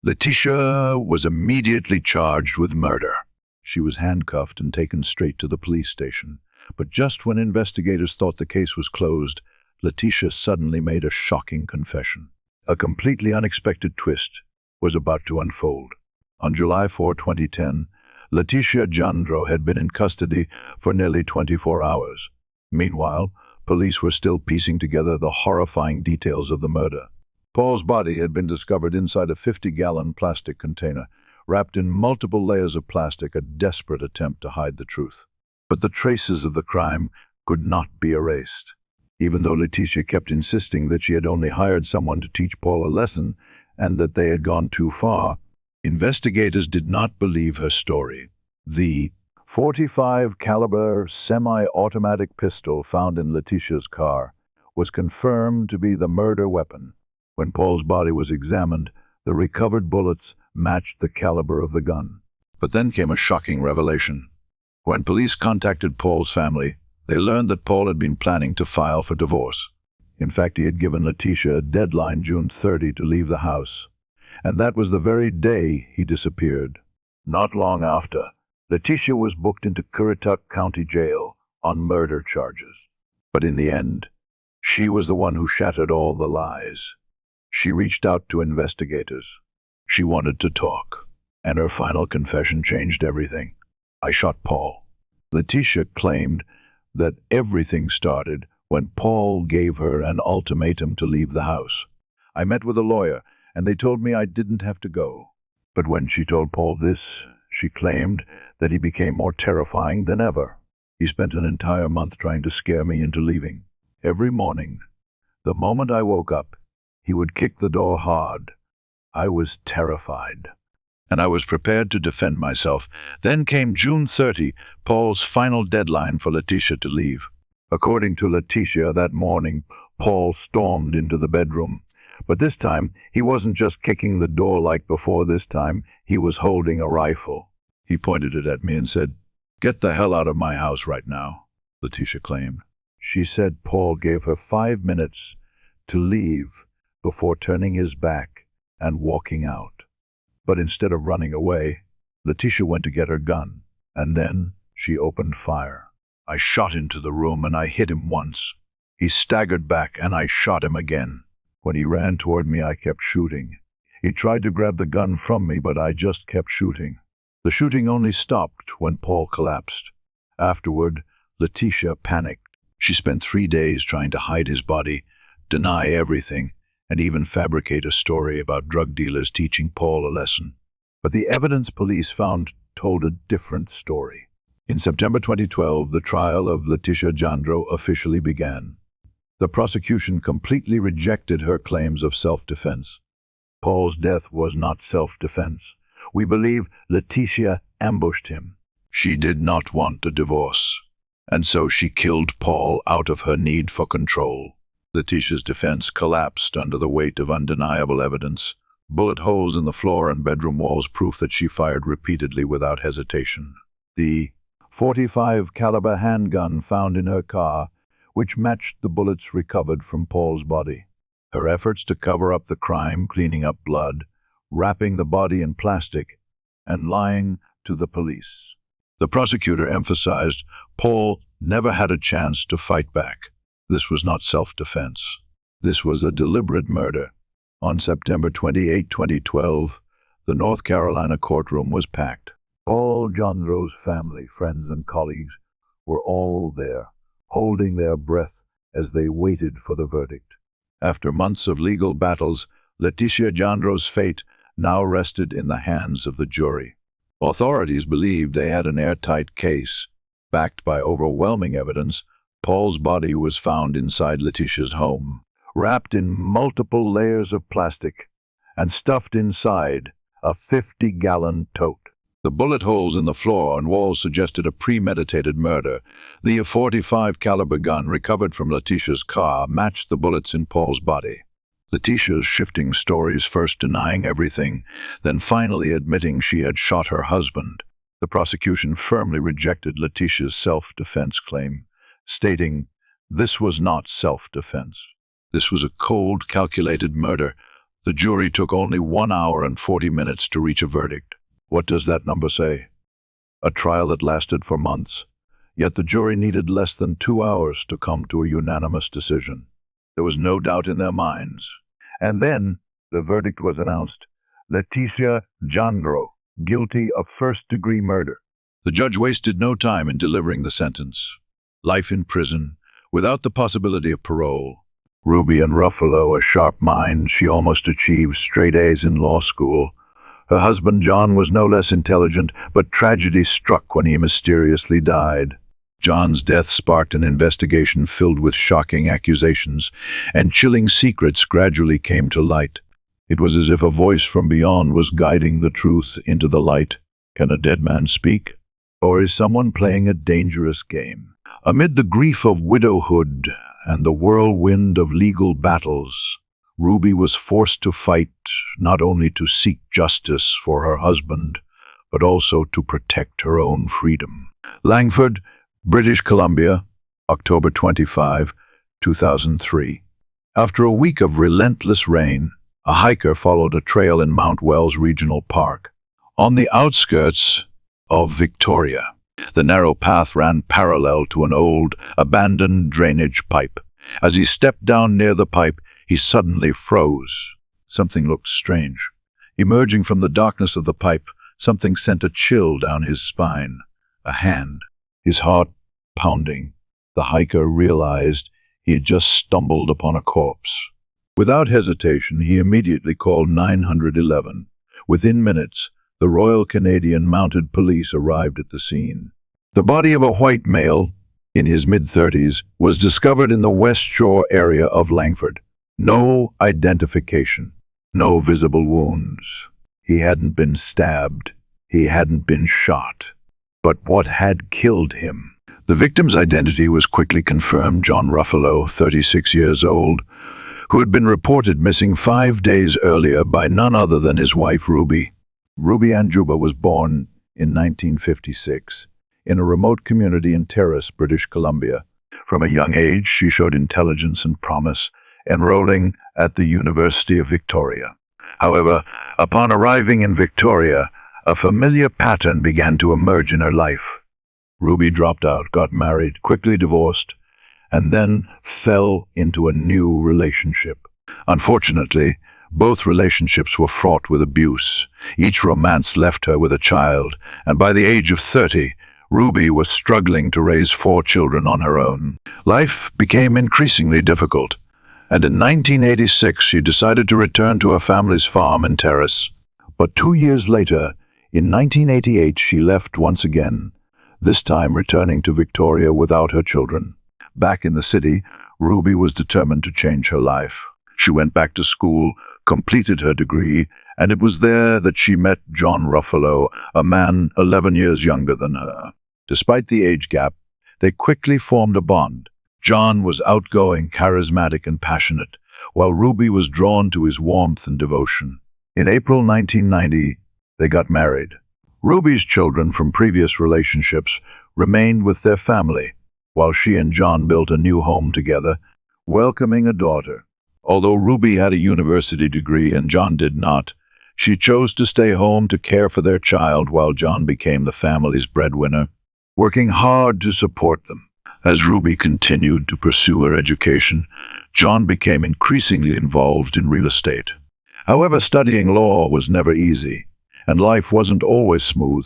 S1: Letitia was immediately charged with murder. She was handcuffed and taken straight to the police station. But just when investigators thought the case was closed, Letitia suddenly made a shocking confession. A completely unexpected twist was about to unfold. On July 4, 2010, Letitia Jandro had been in custody for nearly 24 hours. Meanwhile, police were still piecing together the horrifying details of the murder. Paul's body had been discovered inside a 50-gallon plastic container, wrapped in multiple layers of plastic, a desperate attempt to hide the truth. But the traces of the crime could not be erased. Even though Letitia kept insisting that she had only hired someone to teach Paul a lesson and that they had gone too far, investigators did not believe her story. The .45 caliber semi-automatic pistol found in Letitia's car was confirmed to be the murder weapon. When Paul's body was examined, the recovered bullets matched the caliber of the gun. But then came a shocking revelation. When police contacted Paul's family, they learned that Paul had been planning to file for divorce. In fact, he had given Letitia a deadline, June 30, to leave the house. And that was the very day he disappeared. Not long after, Letitia was booked into Currituck County Jail on murder charges. But in the end, she was the one who shattered all the lies. She reached out to investigators. She wanted to talk, and her final confession changed everything. I shot Paul. Letitia claimed that everything started when Paul gave her an ultimatum to leave the house. I met with a lawyer, and they told me I didn't have to go. But when she told Paul this, she claimed that he became more terrifying than ever. He spent an entire month trying to scare me into leaving. Every morning, the moment I woke up, he would kick the door hard. I was terrified, and I was prepared to defend myself. Then came June 30, Paul's final deadline for Letitia to leave. According to Letitia, that morning, Paul stormed into the bedroom. But this time, he wasn't just kicking the door like before. This time, he was holding a rifle. He pointed it at me and said, "Get the hell out of my house right now," Letitia claimed. She said Paul gave her 5 minutes to leave before turning his back and walking out. But instead of running away, Letitia went to get her gun, and then she opened fire. I shot into the room and I hit him once. He staggered back and I shot him again. When he ran toward me, I kept shooting. He tried to grab the gun from me, but I just kept shooting. The shooting only stopped when Paul collapsed. Afterward, Letitia panicked. She spent 3 days trying to hide his body, deny everything, and even fabricate a story about drug dealers teaching Paul a lesson. But the evidence police found told a different story. In September 2012, the trial of Letitia Jandro officially began. The prosecution completely rejected her claims of self-defense. Paul's death was not self-defense. We believe Letitia ambushed him. She did not want a divorce, and so she killed Paul out of her need for control. Letitia's defense collapsed under the weight of undeniable evidence. Bullet holes in the floor and bedroom walls, proof that she fired repeatedly without hesitation. The .45 caliber handgun found in her car, which matched the bullets recovered from Paul's body. Her efforts to cover up the crime, cleaning up blood, wrapping the body in plastic, and lying to the police. The prosecutor emphasized Paul never had a chance to fight back. This was not self-defense. This was a deliberate murder. On September 28, 2012, the North Carolina courtroom was packed. Paul Jandro's family, friends, and colleagues were all there, holding their breath as they waited for the verdict. After months of legal battles, Letitia Jandro's fate now rested in the hands of the jury. Authorities believed they had an airtight case. Backed by overwhelming evidence, Paul's body was found inside Letitia's home, wrapped in multiple layers of plastic and stuffed inside a 50-gallon tote. The bullet holes in the floor and walls suggested a premeditated murder. The .45 caliber gun recovered from Letitia's car matched the bullets in Paul's body. Letitia's shifting stories, first denying everything, then finally admitting she had shot her husband. The prosecution firmly rejected Letitia's self-defense claim, stating, "This was not self-defense. This was a cold, calculated murder." The jury took only 1 hour and 40 minutes to reach a verdict. What does that number say? A trial that lasted for months. Yet the jury needed less than 2 hours to come to a unanimous decision. There was no doubt in their minds. And then the verdict was announced. Leticia Jandro, guilty of first-degree murder. The judge wasted no time in delivering the sentence. Life in prison, without the possibility of parole. Ruby and Ruffalo, a sharp mind, she almost achieved straight A's in law school. Her husband John was no less intelligent, but tragedy struck when he mysteriously died. John's death sparked an investigation filled with shocking accusations, and chilling secrets gradually came to light. It was as if a voice from beyond was guiding the truth into the light. Can a dead man speak? Or is someone playing a dangerous game? Amid the grief of widowhood and the whirlwind of legal battles, Ruby was forced to fight not only to seek justice for her husband, but also to protect her own freedom. Langford, British Columbia, October 25, 2003. After a week of relentless rain, a hiker followed a trail in Mount Wells Regional Park, on the outskirts of Victoria. The narrow path ran parallel to an old, abandoned drainage pipe. As he stepped down near the pipe, he suddenly froze. Something looked strange. Emerging from the darkness of the pipe, something sent a chill down his spine. A hand. His heart pounding. The hiker realized he had just stumbled upon a corpse. Without hesitation, he immediately called 911. Within minutes, the Royal Canadian Mounted Police arrived at the scene. The body of a white male, in his mid-30s, was discovered in the West Shore area of Langford. No identification, no visible wounds. He hadn't been stabbed. He hadn't been shot. But what had killed him? The victim's identity was quickly confirmed. John Ruffalo, 36 years old, who had been reported missing 5 days earlier by none other than his wife, Ruby. Ruby Anjuba was born in 1956 in a remote community in Terrace, British Columbia. From a young age, she showed intelligence and promise, enrolling at the University of Victoria. However, upon arriving in Victoria, a familiar pattern began to emerge in her life. Ruby dropped out, got married, quickly divorced, and then fell into a new relationship. Unfortunately, both relationships were fraught with abuse. Each romance left her with a child, and by the age of 30, Ruby was struggling to raise 4 children on her own. Life became increasingly difficult, and in 1986 she decided to return to her family's farm in Terrace. But 2 years later, in 1988, she left once again, this time returning to Victoria without her children. Back in the city, Ruby was determined to change her life. She went back to school, completed her degree, and it was there that she met John Ruffalo, a man 11 years younger than her. Despite the age gap, they quickly formed a bond. John was outgoing, charismatic, and passionate, while Ruby was drawn to his warmth and devotion. In April 1990, they got married. Ruby's children from previous relationships remained with their family, while she and John built a new home together, welcoming a daughter. Although Ruby had a university degree and John did not, she chose to stay home to care for their child while John became the family's breadwinner, working hard to support them. As Ruby continued to pursue her education, John became increasingly involved in real estate. However, studying law was never easy, and life wasn't always smooth.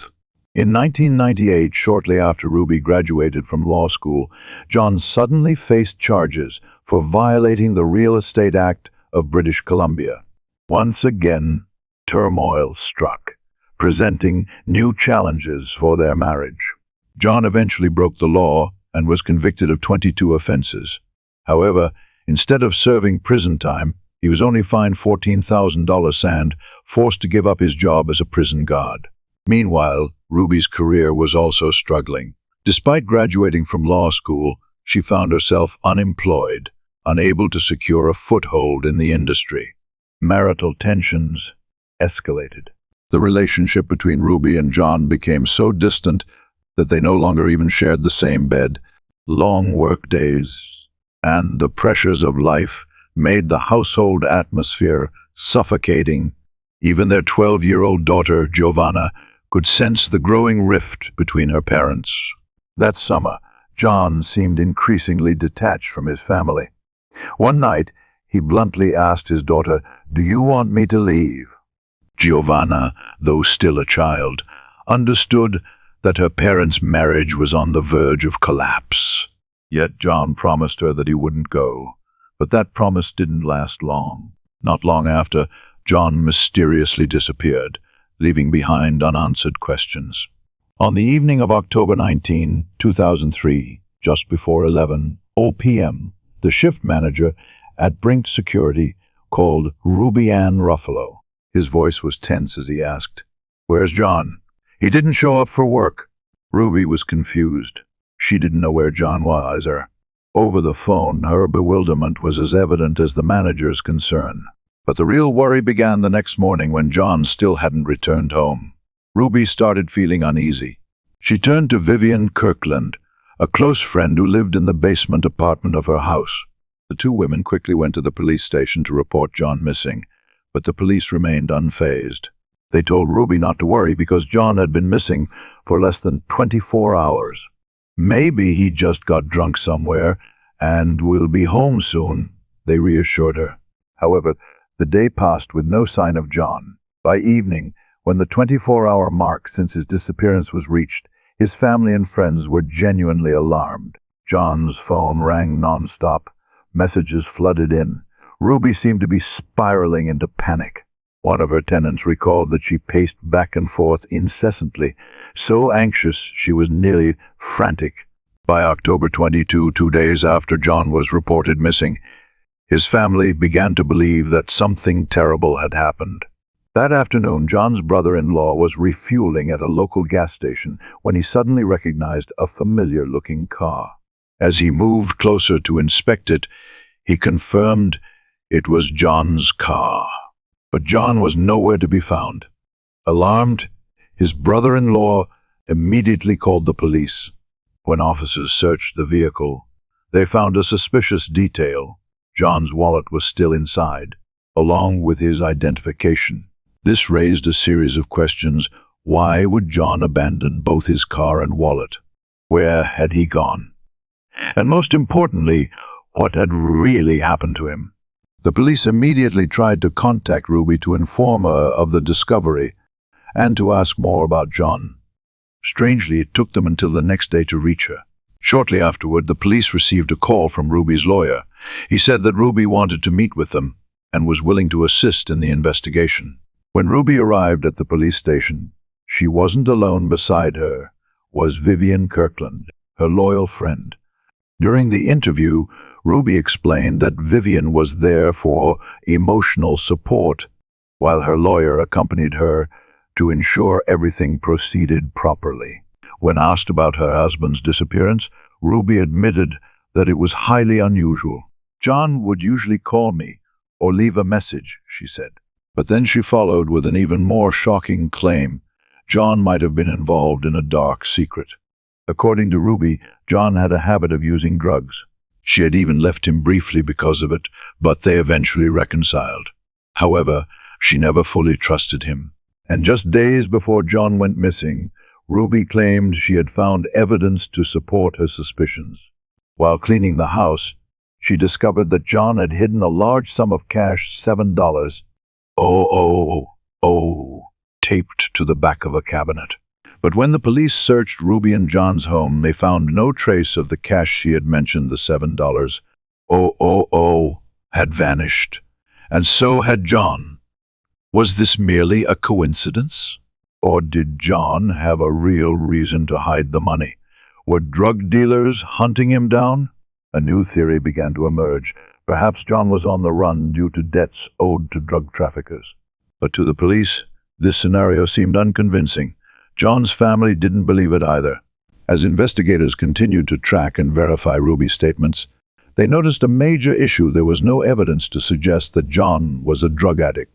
S1: In 1998, shortly after Ruby graduated from law school, John suddenly faced charges for violating the Real Estate Act of British Columbia. Once again, turmoil struck, presenting new challenges for their marriage. John eventually broke the law and was convicted of 22 offenses. However, instead of serving prison time, he was only fined $14,000 and forced to give up his job as a prison guard. Meanwhile, Ruby's career was also struggling. Despite graduating from law school, she found herself unemployed, unable to secure a foothold in the industry. Marital tensions escalated. The relationship between Ruby and John became so distant that they no longer even shared the same bed. Long work days and the pressures of life made the household atmosphere suffocating. Even their 12-year-old daughter, Giovanna, could sense the growing rift between her parents. That summer, John seemed increasingly detached from his family. One night, he bluntly asked his daughter, "Do you want me to leave?" Giovanna, though still a child, understood that her parents' marriage was on the verge of collapse. Yet John promised her that he wouldn't go. But that promise didn't last long. Not long after, John mysteriously disappeared, leaving behind unanswered questions. On the evening of October 19, 2003, just before 11:00 p.m., the shift manager at Brink Security called Ruby Ann Ruffalo. His voice was tense as he asked, "Where's John? He didn't show up for work." Ruby was confused. She didn't know where John was. Over the phone, her bewilderment was as evident as the manager's concern. But the real worry began the next morning when John still hadn't returned home. Ruby started feeling uneasy. She turned to Vivian Kirkland, a close friend who lived in the basement apartment of her house. The two women quickly went to the police station to report John missing, but the police remained unfazed. They told Ruby not to worry because John had been missing for less than 24 hours. "Maybe he just got drunk somewhere and will be home soon," they reassured her. However, the day passed with no sign of John. By evening, when the 24-hour mark since his disappearance was reached, his family and friends were genuinely alarmed. John's phone rang non-stop. Messages flooded in. Ruby seemed to be spiraling into panic. One of her tenants recalled that she paced back and forth incessantly, so anxious she was nearly frantic. By October 22, 2 days after John was reported missing, his family began to believe that something terrible had happened. That afternoon, John's brother-in-law was refueling at a local gas station when he suddenly recognized a familiar-looking car. As he moved closer to inspect it, he confirmed it was John's car. But John was nowhere to be found. Alarmed, his brother-in-law immediately called the police. When officers searched the vehicle, they found a suspicious detail. John's wallet was still inside, along with his identification. This raised a series of questions. Why would John abandon both his car and wallet? Where had he gone? And most importantly, what had really happened to him? The police immediately tried to contact Ruby to inform her of the discovery and to ask more about John. Strangely, it took them until the next day to reach her. Shortly afterward, the police received a call from Ruby's lawyer. He said that Ruby wanted to meet with them and was willing to assist in the investigation. When Ruby arrived at the police station, she wasn't alone. Beside her was Vivian Kirkland, her loyal friend. During the interview, Ruby explained that Vivian was there for emotional support, while her lawyer accompanied her to ensure everything proceeded properly. When asked about her husband's disappearance, Ruby admitted that it was highly unusual. "John would usually call me or leave a message," she said. But then she followed with an even more shocking claim. John might have been involved in a dark secret. According to Ruby, John had a habit of using drugs. She had even left him briefly because of it, but they eventually reconciled. However, she never fully trusted him. And just days before John went missing, Ruby claimed she had found evidence to support her suspicions. While cleaning the house, she discovered that John had hidden a large sum of cash, $7, taped to the back of a cabinet. But when the police searched Ruby and John's home, they found no trace of the cash she had mentioned. The $7 had vanished, and so had John. Was this merely a coincidence? Or did John have a real reason to hide the money? Were drug dealers hunting him down? A new theory began to emerge. Perhaps John was on the run due to debts owed to drug traffickers. But to the police, this scenario seemed unconvincing. John's family didn't believe it either. As investigators continued to track and verify Ruby's statements, they noticed a major issue. There was no evidence to suggest that John was a drug addict.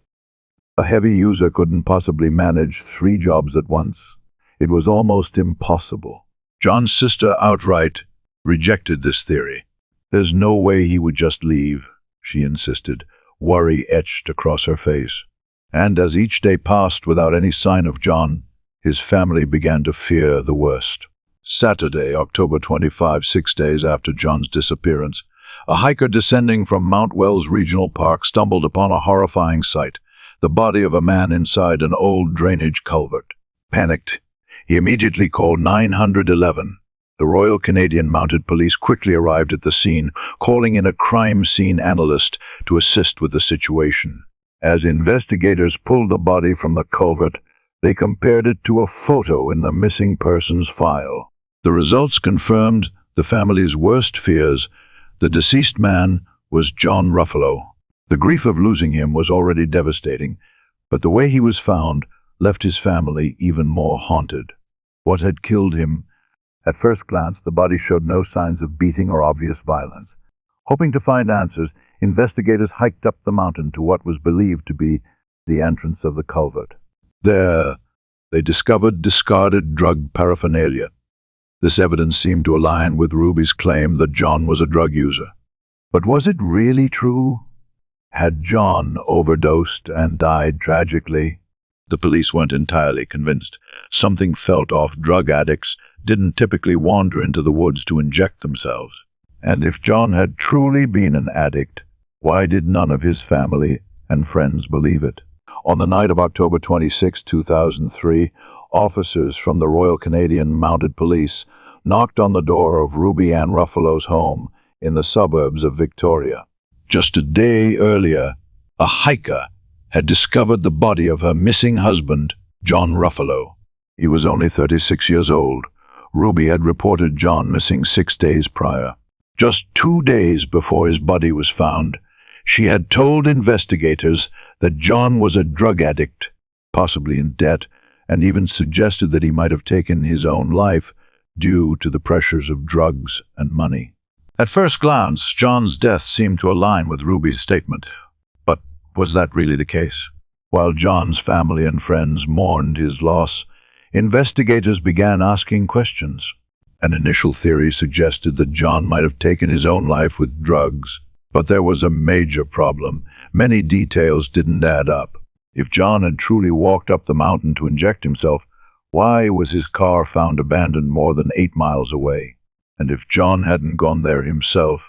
S1: A heavy user couldn't possibly manage 3 jobs at once. It was almost impossible. John's sister outright rejected this theory. There's no way he would just leave, she insisted, worry etched across her face. And as each day passed without any sign of John, his family began to fear the worst. Saturday, October 25, 6 days after John's disappearance, a hiker descending from Mount Wells Regional Park stumbled upon a horrifying sight, the body of a man inside an old drainage culvert. Panicked, he immediately called 911. The Royal Canadian Mounted Police quickly arrived at the scene, calling in a crime scene analyst to assist with the situation. As investigators pulled the body from the culvert, they compared it to a photo in the missing persons file. The results confirmed the family's worst fears. The deceased man was John Ruffalo. The grief of losing him was already devastating, but the way he was found left his family even more haunted. What had killed him? At first glance, the body showed no signs of beating or obvious violence. Hoping to find answers, investigators hiked up the mountain to what was believed to be the entrance of the culvert. There, they discovered discarded drug paraphernalia. This evidence seemed to align with Ruby's claim that John was a drug user. But was it really true? Had John overdosed and died tragically? The police weren't entirely convinced. Something felt off. Drug addicts didn't typically wander into the woods to inject themselves. And if John had truly been an addict, why did none of his family and friends believe it? On the night of October 26, 2003, officers from the Royal Canadian Mounted Police knocked on the door of Ruby Ann Ruffalo's home in the suburbs of Victoria. Just a day earlier, a hiker had discovered the body of her missing husband, John Ruffalo. He was only 36 years old. Ruby had reported John missing 6 days prior. Just 2 days before his body was found, she had told investigators that John was a drug addict, possibly in debt, and even suggested that he might have taken his own life due to the pressures of drugs and money. At first glance, John's death seemed to align with Ruby's statement. But was that really the case? While John's family and friends mourned his loss, investigators began asking questions. An initial theory suggested that John might have taken his own life with drugs. But there was a major problem. Many details didn't add up. If John had truly walked up the mountain to inject himself, why was his car found abandoned more than 8 miles away? And if John hadn't gone there himself,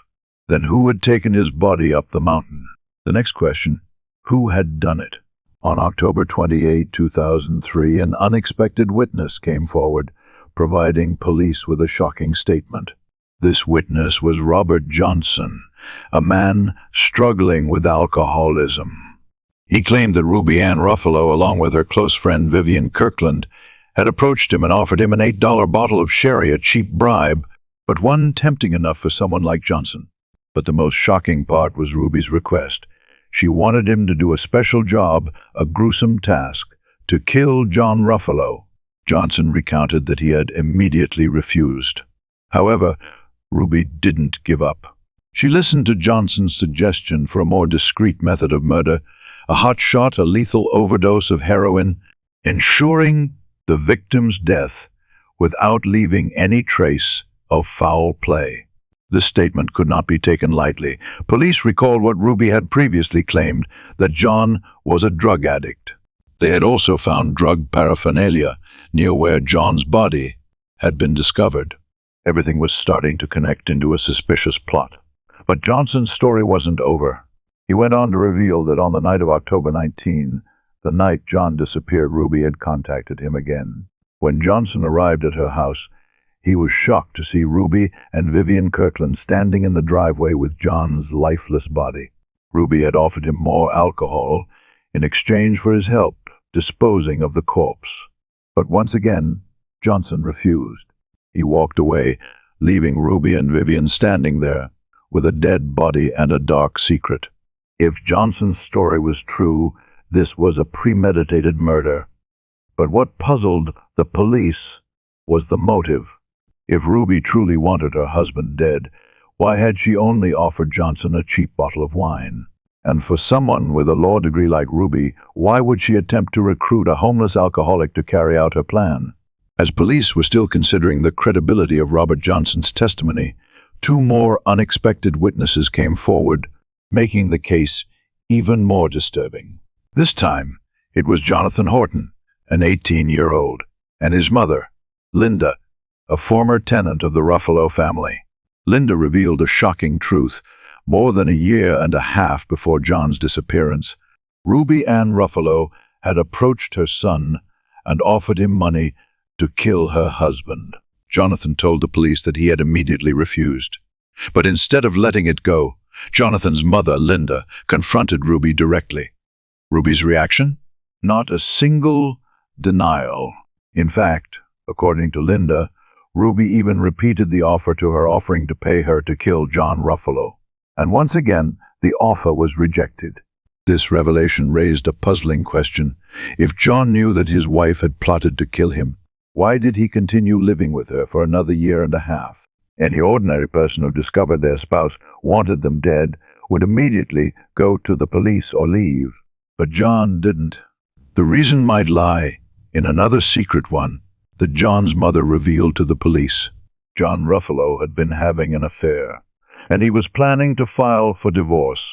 S1: then who had taken his body up the mountain? The next question, who had done it? On October 28, 2003, an unexpected witness came forward, providing police with a shocking statement. This witness was Robert Johnson, a man struggling with alcoholism. He claimed that Ruby Ann Ruffalo, along with her close friend Vivian Kirkland, had approached him and offered him an $8 bottle of sherry, a cheap bribe, but one tempting enough for someone like Johnson. But the most shocking part was Ruby's request. She wanted him to do a special job, a gruesome task, to kill John Ruffalo. Johnson recounted that he had immediately refused. However, Ruby didn't give up. She listened to Johnson's suggestion for a more discreet method of murder, a hot shot, a lethal overdose of heroin, ensuring the victim's death without leaving any trace of foul play. This statement could not be taken lightly. Police recalled what Ruby had previously claimed, that John was a drug addict. They had also found drug paraphernalia near where John's body had been discovered. Everything was starting to connect into a suspicious plot. But Johnson's story wasn't over. He went on to reveal that on the night of October 19, the night John disappeared, Ruby had contacted him again. When Johnson arrived at her house, he was shocked to see Ruby and Vivian Kirkland standing in the driveway with John's lifeless body. Ruby had offered him more alcohol in exchange for his help disposing of the corpse. But once again, Johnson refused. He walked away, leaving Ruby and Vivian standing there with a dead body and a dark secret. If Johnson's story was true, this was a premeditated murder. But what puzzled the police was the motive. If Ruby truly wanted her husband dead, why had she only offered Johnson a cheap bottle of wine? And for someone with a law degree like Ruby, why would she attempt to recruit a homeless alcoholic to carry out her plan? As police were still considering the credibility of Robert Johnson's testimony, two more unexpected witnesses came forward, making the case even more disturbing. This time, it was Jonathan Horton, an 18-year-old, and his mother, Linda, a former tenant of the Ruffalo family. Linda revealed a shocking truth. More than a year and a half before John's disappearance, Ruby Ann Ruffalo had approached her son and offered him money to kill her husband. Jonathan told the police that he had immediately refused. But instead of letting it go, Jonathan's mother, Linda, confronted Ruby directly. Ruby's reaction? Not a single denial. In fact, according to Linda, Ruby even repeated the offer to her, offering to pay her to kill John Ruffalo. And once again, the offer was rejected. This revelation raised a puzzling question. If John knew that his wife had plotted to kill him, why did he continue living with her for another year and a half? Any ordinary person who discovered their spouse wanted them dead would immediately go to the police or leave. But John didn't. The reason might lie in another secret one that John's mother revealed to the police. John Ruffalo had been having an affair, and he was planning to file for divorce.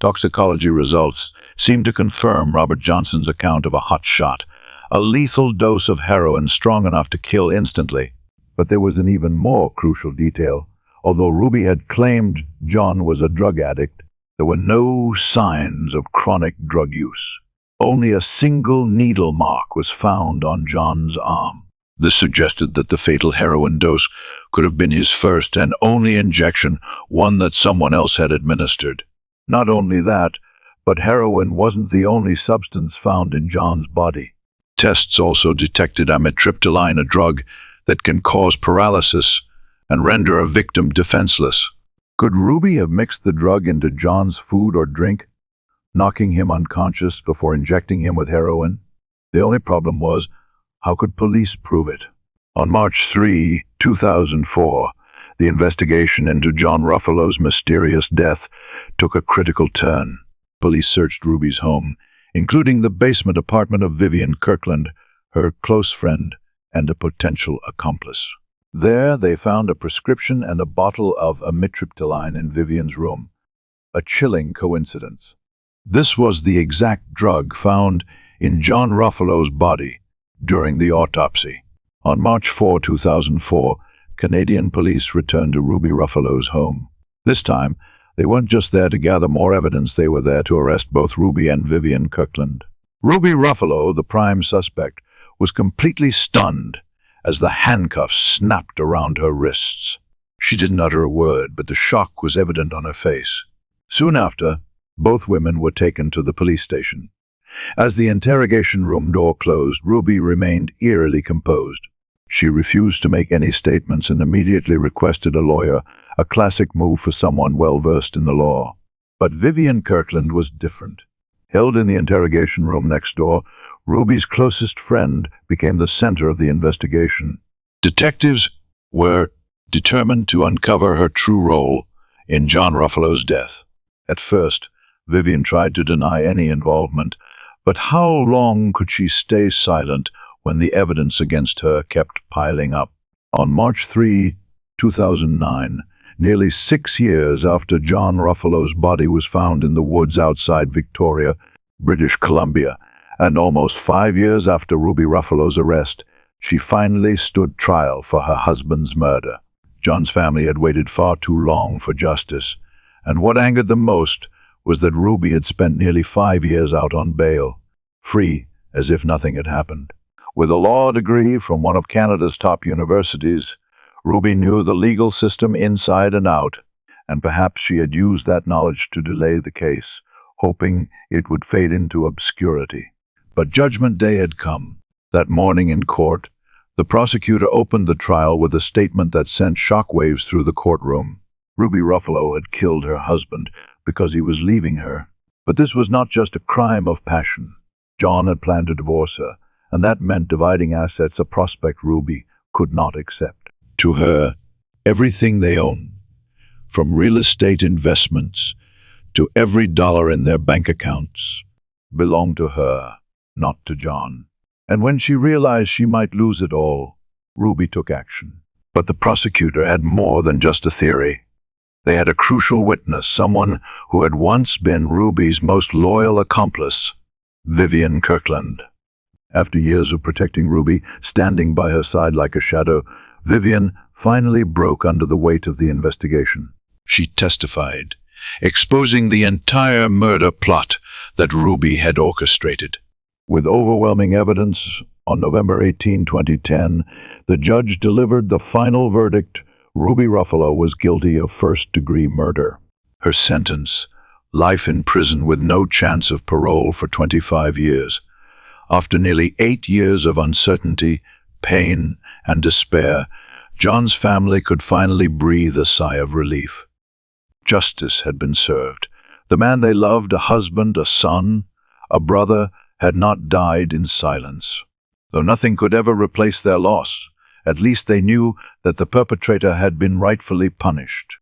S1: Toxicology results seemed to confirm Robert Johnson's account of a hot shot, a lethal dose of heroin strong enough to kill instantly. But there was an even more crucial detail. Although Ruby had claimed John was a drug addict, there were no signs of chronic drug use. Only a single needle mark was found on John's arm. This suggested that the fatal heroin dose could have been his first and only injection, one that someone else had administered. Not only that, but heroin wasn't the only substance found in John's body. Tests also detected amitriptyline, a drug that can cause paralysis and render a victim defenseless. Could Ruby have mixed the drug into John's food or drink, knocking him unconscious before injecting him with heroin? The only problem was, how could police prove it? On March 3, 2004, the investigation into John Ruffalo's mysterious death took a critical turn. Police searched Ruby's home, including the basement apartment of Vivian Kirkland, her close friend and a potential accomplice. There, they found a prescription and a bottle of amitriptyline in Vivian's room. A chilling coincidence. This was the exact drug found in John Ruffalo's body during the autopsy. On March 4, 2004, Canadian police returned to Ruby Ruffalo's home. This time, they weren't just there to gather more evidence, they were there to arrest both Ruby and Vivian Kirkland. Ruby Ruffalo, the prime suspect, was completely stunned as the handcuffs snapped around her wrists. She didn't utter a word, but the shock was evident on her face. Soon after, both women were taken to the police station. As the interrogation room door closed, Ruby remained eerily composed. She refused to make any statements and immediately requested a lawyer, a classic move for someone well-versed in the law. But Vivian Kirkland was different. Held in the interrogation room next door, Ruby's closest friend became the center of the investigation. Detectives were determined to uncover her true role in John Ruffalo's death. At first, Vivian tried to deny any involvement, but how long could she stay silent when the evidence against her kept piling up? On March 3, 2009, nearly 6 years after John Ruffalo's body was found in the woods outside Victoria, British Columbia, and almost 5 years after Ruby Ruffalo's arrest, she finally stood trial for her husband's murder. John's family had waited far too long for justice, and what angered them most was that Ruby had spent nearly 5 years out on bail, free as if nothing had happened. With a law degree from one of Canada's top universities, Ruby knew the legal system inside and out, and perhaps she had used that knowledge to delay the case, hoping it would fade into obscurity. But Judgment Day had come. That morning in court, the prosecutor opened the trial with a statement that sent shockwaves through the courtroom. Ruby Ruffalo had killed her husband because he was leaving her. But this was not just a crime of passion. John had planned to divorce her, and that meant dividing assets, a prospect Ruby could not accept. To her, everything they owned, from real estate investments to every dollar in their bank accounts, belonged to her, not to John. And when she realized she might lose it all, Ruby took action. But the prosecutor had more than just a theory. They had a crucial witness, someone who had once been Ruby's most loyal accomplice, Vivian Kirkland. After years of protecting Ruby, standing by her side like a shadow, Vivian finally broke under the weight of the investigation. She testified, exposing the entire murder plot that Ruby had orchestrated. With overwhelming evidence, on November 18, 2010, the judge delivered the final verdict. Ruby Ruffalo was guilty of first-degree murder. Her sentence, life in prison with no chance of parole for 25 years. After nearly 8 years of uncertainty, pain, and despair, John's family could finally breathe a sigh of relief. Justice had been served. The man they loved, a husband, a son, a brother, had not died in silence. Though nothing could ever replace their loss, at least they knew that the perpetrator had been rightfully punished.